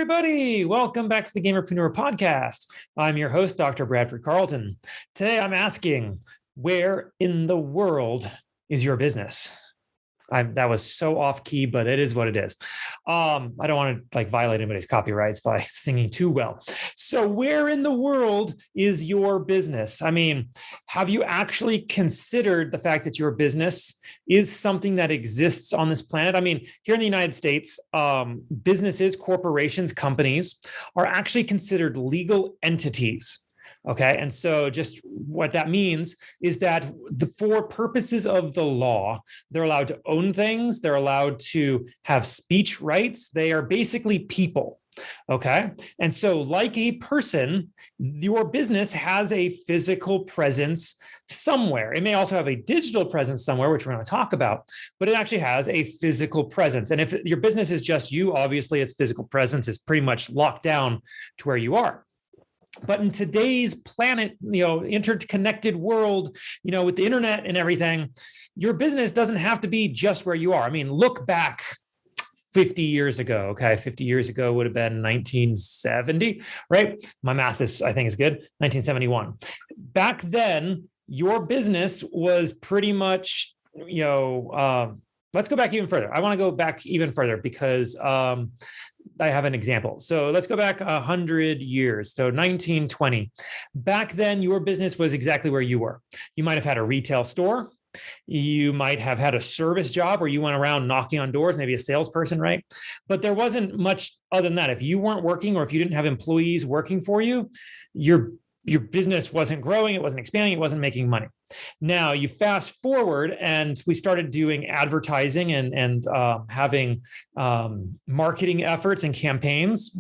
everybody. Welcome back to the Gamerpreneur podcast. I'm your host, Dr. Bradford Carlton. Today, I'm asking, where in the world is your business? That was so off key, but it is what it is. I don't want to violate anybody's copyrights by singing too well. So where in the world is your business? I mean, have you actually considered the fact that your business is something that exists on this planet? I mean, here in the United States, businesses, corporations, companies are actually considered legal entities. Okay. And so just what that means is that for purposes of the law, they're allowed to own things. They're allowed to have speech rights. They are basically people. Okay. And so like a person, your business has a physical presence somewhere. It may also have a digital presence somewhere, which we're going to talk about, but it actually has a physical presence. And if your business is just you, obviously its physical presence is pretty much locked down to where you are. But in today's planet, interconnected world, with the internet and everything, your business doesn't have to be just where you are. I mean, look back 50 years ago. Okay. 50 years ago would have been 1970, right? My math I think is good. 1971. Back then, your business was pretty much, let's go back even further. I want to go back even further because, I have an example. So let's go back 100 years. So 1920. Back then, your business was exactly where you were. You might have had a retail store. You might have had a service job where you went around knocking on doors, maybe a salesperson, right? But there wasn't much other than that. If you weren't working or if you didn't have employees working for you, your business wasn't growing, it wasn't expanding, it wasn't making money. Now you fast forward and we started doing advertising and having marketing efforts and campaigns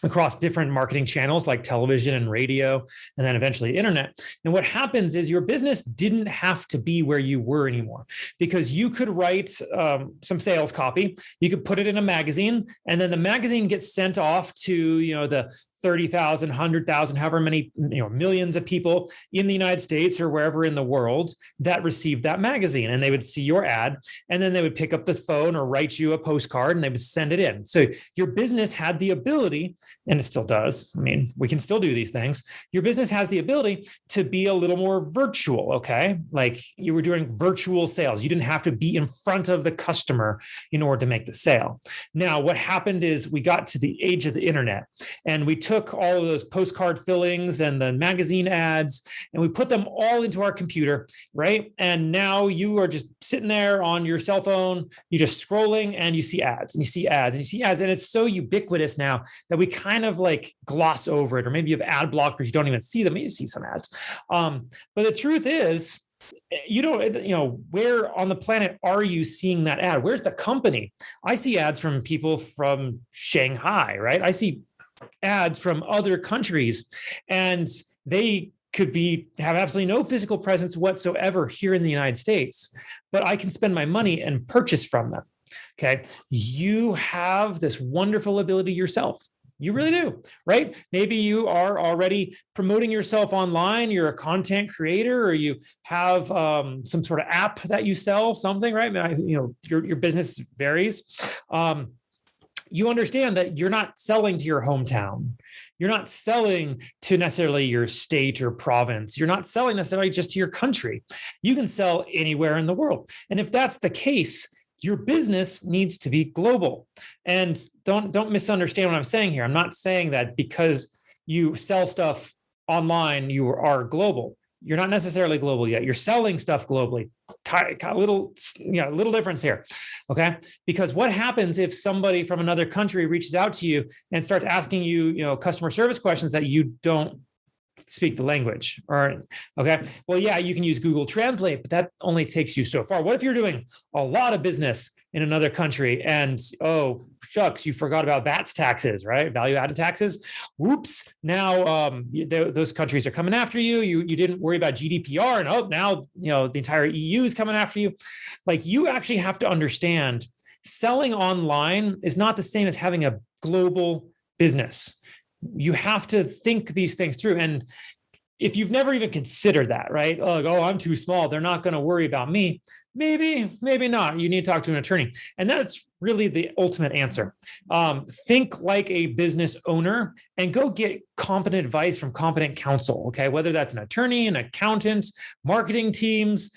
across different marketing channels like television and radio, and then eventually internet. And what happens is your business didn't have to be where you were anymore because you could write some sales copy, you could put it in a magazine, and then the magazine gets sent off to, the 30,000, 100,000, however many, millions of people in the United States or wherever in the world that received that magazine. And they would see your ad, and then they would pick up the phone or write you a postcard and they would send it in. So your business had the ability, and it still does. I mean, we can still do these things. Your business has the ability to be a little more virtual. Okay. Like you were doing virtual sales. You didn't have to be in front of the customer in order to make the sale. Now, what happened is we got to the age of the internet and we took all of those postcard fillings and the magazine ads and we put them all into our computer, right? And now you are just sitting there on your cell phone, you're just scrolling and you see ads and you see ads and you see ads. And it's so ubiquitous now that we kind of gloss over it, or maybe you have ad blockers, you don't even see them, you see some ads. But the truth is, where on the planet are you seeing that ad? Where's the company? I see ads from people from Shanghai, right? I see ads from other countries, and they could have absolutely no physical presence whatsoever here in the United States, but I can spend my money and purchase from them. Okay. You have this wonderful ability yourself. You really do, right? Maybe you are already promoting yourself online. You're a content creator, or you have some sort of app that you sell something, right? Your business varies. You understand that you're not selling to your hometown. You're not selling to necessarily your state or province. You're not selling necessarily just to your country. You can sell anywhere in the world. And if that's the case, your business needs to be global. And don't misunderstand what I'm saying here. I'm not saying that because you sell stuff online, you are global. You're not necessarily global yet. You're selling stuff globally. Little difference here. Okay. Because what happens if somebody from another country reaches out to you and starts asking you, customer service questions that you don't speak the language? Or, okay, well, yeah, you can use Google Translate, but that only takes you so far. What if you're doing a lot of business in another country and, oh, shucks, you forgot about VAT's taxes, right? Value added taxes. Whoops. Now those countries are coming after you. You didn't worry about GDPR, and now the entire EU is coming after you. You actually have to understand selling online is not the same as having a global business. You have to think these things through. And if you've never even considered that, right? Like, oh, I'm too small, they're not going to worry about me. Maybe not. You need to talk to an attorney. And that's really the ultimate answer. Think like a business owner and go get competent advice from competent counsel, okay? Whether that's an attorney, an accountant, marketing teams.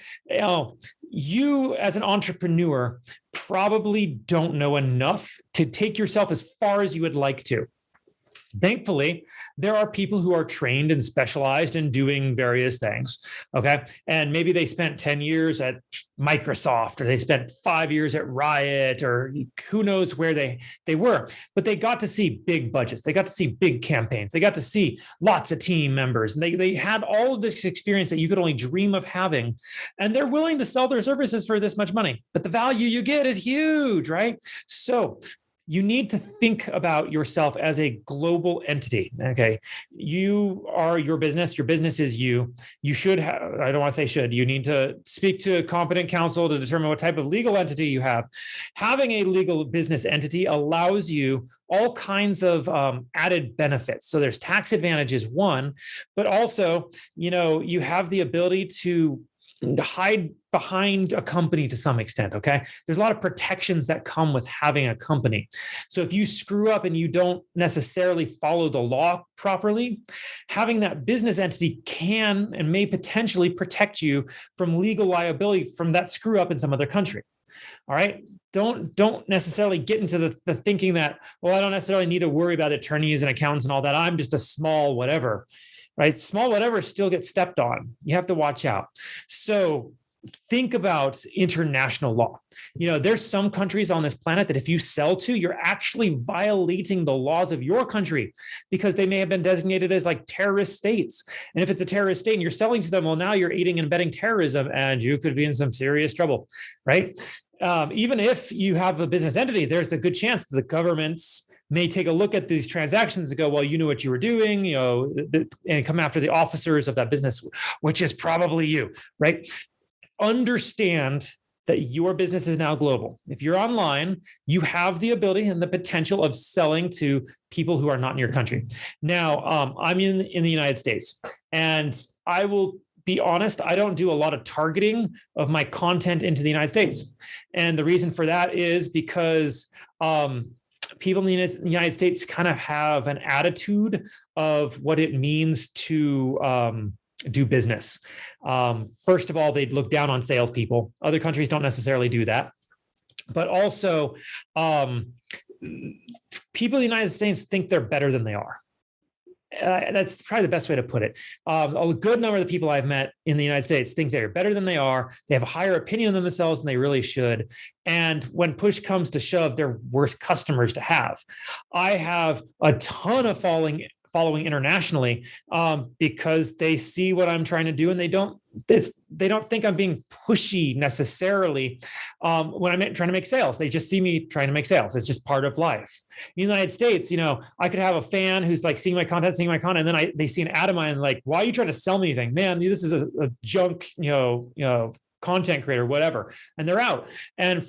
You as an entrepreneur probably don't know enough to take yourself as far as you would like to. Thankfully, there are people who are trained and specialized in doing various things. Okay. And maybe they spent 10 years at Microsoft, or they spent 5 years at Riot, or who knows where they were, but they got to see big budgets. They got to see big campaigns. They got to see lots of team members, and they had all of this experience that you could only dream of having. And they're willing to sell their services for this much money, but the value you get is huge, right? So you need to think about yourself as a global entity. Okay. You are your business. Your business is you. You should have, I don't want to say should, you need to speak to competent counsel to determine what type of legal entity you have. Having a legal business entity allows you all kinds of added benefits. So there's tax advantages, one, but also, you have the ability to hide behind a company to some extent, okay? There's a lot of protections that come with having a company. So if you screw up and you don't necessarily follow the law properly, having that business entity can and may potentially protect you from legal liability from that screw up in some other country. All right. Don't necessarily get into the thinking that, well, I don't necessarily need to worry about attorneys and accountants and all that. I'm just a small whatever. Right? Small whatever still gets stepped on. You have to watch out. So think about international law. There's some countries on this planet that if you sell to, you're actually violating the laws of your country because they may have been designated as like terrorist states. And if it's a terrorist state and you're selling to them, well, now you're aiding and abetting terrorism and you could be in some serious trouble, right? Even if you have a business entity, there's a good chance that the governments may take a look at these transactions and go, well, you knew what you were doing, and come after the officers of that business, which is probably you, right? Understand that your business is now global. If you're online, you have the ability and the potential of selling to people who are not in your country. Now, I'm in the United States, and I will be honest, I don't do a lot of targeting of my content into the United States. And the reason for that is because people in the United States kind of have an attitude of what it means to do business. First of all, they'd look down on salespeople. Other countries don't necessarily do that. But also, people in the United States think they're better than they are. That's probably the best way to put it. A good number of the people I've met in the United States think they're better than they are. They have a higher opinion of themselves than they really should. And when push comes to shove, they're worse customers to have. I have a ton of following internationally because they see what I'm trying to do, and they don't think I'm being pushy necessarily when I'm trying to make sales. They just see me trying to make sales. It's just part of life. In the United States, I could have a fan who's like seeing my content, and then they see an ad of mine and like, why are you trying to sell me anything? Man, this is a junk, content creator, whatever. And they're out. And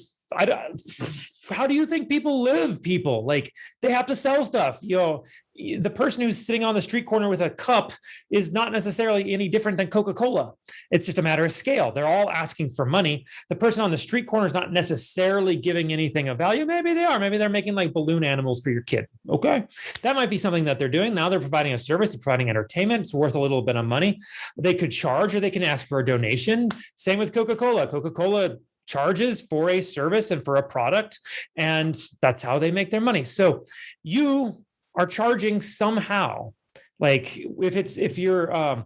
how do you think people live? People like they have to sell stuff. The person who's sitting on the street corner with a cup is not necessarily any different than Coca-Cola. It's just a matter of scale. They're all asking for money. The person on the street corner is not necessarily giving anything of value. Maybe they are. Maybe they're making like balloon animals for your kid. Okay. That might be something that they're doing. Now they're providing a service, they're providing entertainment. It's worth a little bit of money. They could charge, or they can ask for a donation. Same with Coca-Cola. Coca-Cola charges for a service and for a product, and that's how they make their money. So you are charging somehow. Like if you're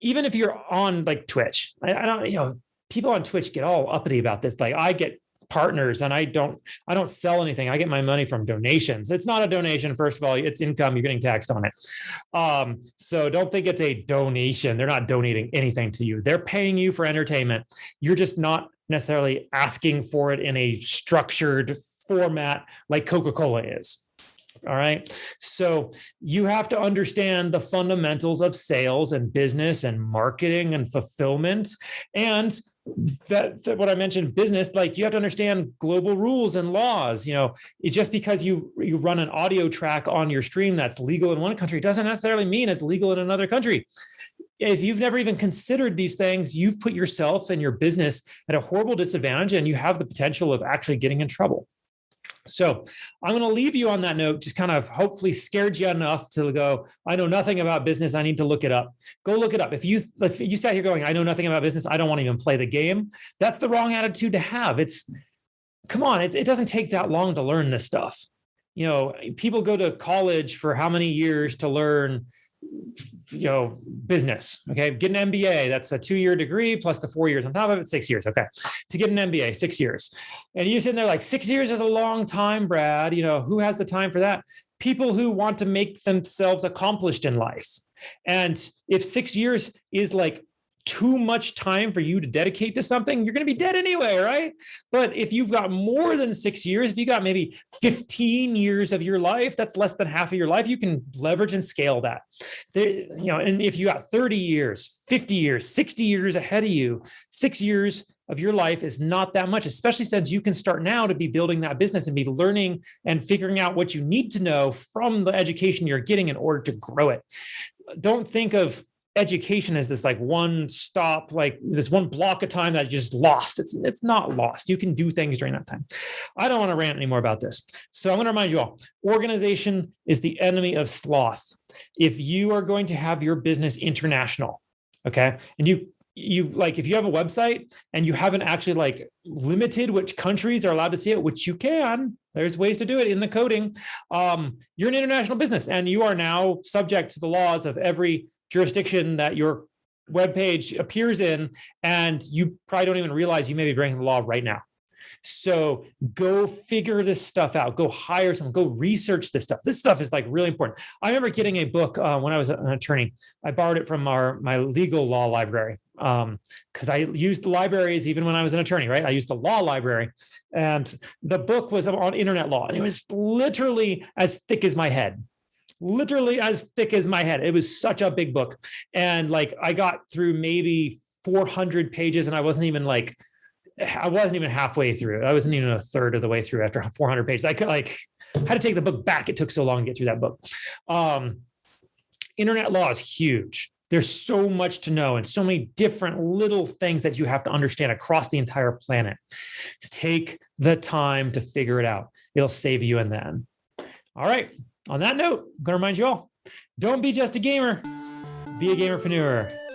even if you're on like Twitch, I don't, people on Twitch get all uppity about this. Like I get partners and I don't sell anything. I get my money from donations. It's not a donation. First of all, it's income. You're getting taxed on it. So don't think it's a donation. They're not donating anything to you. They're paying you for entertainment. You're just not necessarily asking for it in a structured format like Coca-Cola is. All right. So you have to understand the fundamentals of sales and business and marketing and fulfillment. And that what I mentioned, business, like you have to understand global rules and laws. It's just because you run an audio track on your stream that's legal in one country doesn't necessarily mean it's legal in another country. if you've never even considered these things, you've put yourself and your business at a horrible disadvantage, and you have the potential of actually getting in trouble. So I'm going to leave you on that note, just kind of hopefully scared you enough to go, I know nothing about business. I need to look it up. Go look it up. If you sat here going, I know nothing about business, I don't want to even play the game, that's the wrong attitude to have. Come on, it doesn't take that long to learn this stuff. People go to college for how many years to learn business. Okay. Get an MBA. That's a 2-year degree plus the 4 years on top of it, 6 years. Okay. To get an MBA, 6 years. And you're sitting there like 6 years is a long time, Brad. Who has the time for that? People who want to make themselves accomplished in life. And if 6 years is like too much time for you to dedicate to something, you're going to be dead anyway, right? But if you've got more than 6 years, if you got maybe 15 years of your life, that's less than half of your life, you can leverage and scale that. And if you got 30 years, 50 years, 60 years ahead of you, 6 years of your life is not that much, especially since you can start now to be building that business and be learning and figuring out what you need to know from the education you're getting in order to grow it. Don't think of education as this like one stop, like this one block of time that you just lost. It's not lost. You can do things during that time. I don't want to rant anymore about this. So I'm going to remind you all, organization is the enemy of sloth. If you are going to have your business international, okay, and you like, if you have a website and you haven't actually like limited which countries are allowed to see it, which you can, there's ways to do it in the coding. You're an international business and you are now subject to the laws of every jurisdiction that your webpage appears in, and you probably don't even realize you may be breaking the law right now. So go figure this stuff out. Go hire someone. Go research this stuff. This stuff is like really important. I remember getting a book when I was an attorney. I borrowed it from my legal law library because I used the libraries even when I was an attorney, right? I used the law library, and the book was on internet law, and it was literally as thick as my head. Literally as thick as my head. It was such a big book. And like, I got through maybe 400 pages and I wasn't even halfway through. I wasn't even a third of the way through after 400 pages. I had to take the book back. It took so long to get through that book. Internet law is huge. There's so much to know and so many different little things that you have to understand across the entire planet. Just take the time to figure it out. It'll save you in the end. All right. On that note, I'm going to remind you all, don't be just a gamer, be a gamerpreneur.